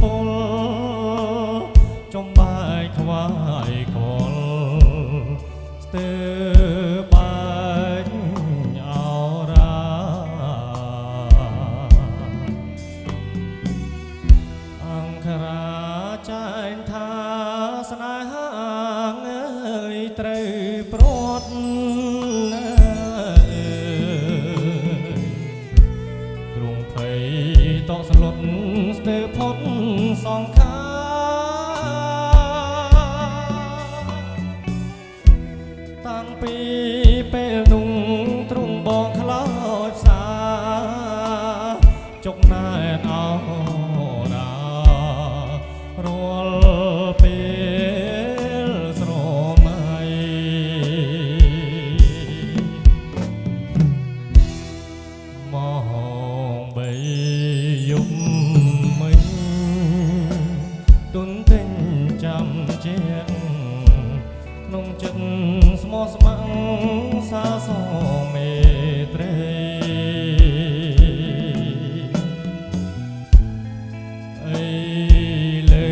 ពលចំបាយខ្វាយខលស្ទើបាញ់អរាអង្គរាចាញ់ថាស្នេហាអើយត្រូវព្រាត់ទ្រង់ភ័យតក់ស្លុតស្ទើផុតសង្ខាតាំងពីពេលនោះទ្រង់បងខ្លោចផ្សាចុកណែនអរារាល់ពេលស្រមៃម៉ោងបីយប់មិញទុនទិញចាំជាក្នុងចិត្តស្មោះស្ម័គ្រសាសមេត្រីអីលើ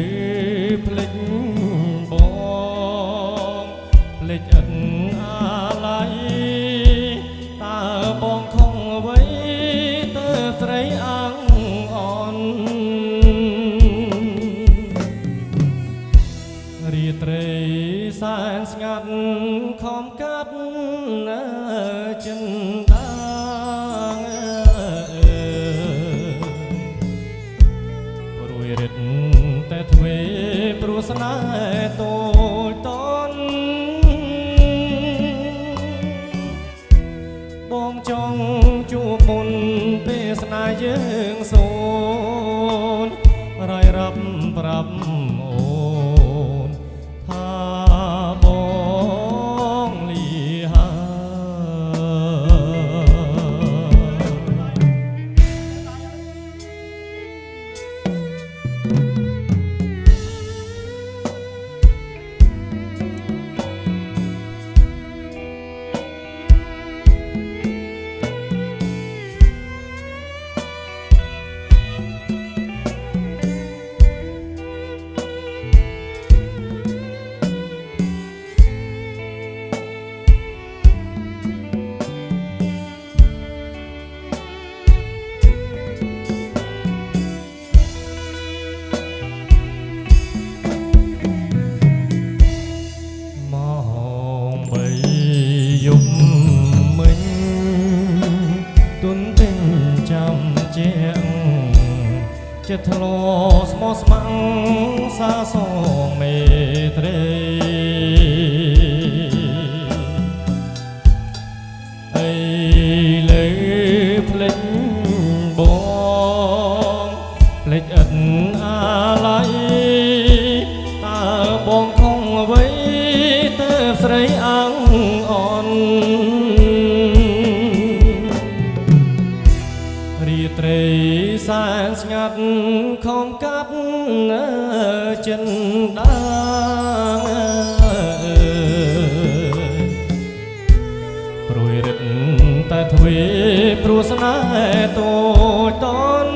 ភ្លេចបងភ្លេចអិនអាឡ័យតើបងខំអ្វីទៅស្រីអង្គអនរាត្រីសែនស្ងាត់ខំកាត់ចិនដាងព្រួយរិទ្ធតែទ្វេព្រោះស្នេហ៍តូចតន់បងចង់ជួបមុនពេលស្នេហ៍យើងសូនរាយរាប់ប្រាប់អូនថាបងលីហើយប់មិញទុនទិញចាំជាចិត្តធ្លោស្មោះស្ម័គ្រសាសមេត្រីអីលើភ្លេចបងភ្លេចអិនអាឡ័យតើបងខំអ្វីទៅស្រីអង្គអនរាត្រីសែនស្ងាត់ខំកាត់ចិនដាងព្រួយរិទ្ធតែទ្វេព្រោះស្នេហ៍តូចតន់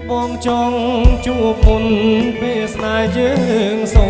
បងចង់ជួបមុនពេលស្នេហ៍យើងសូ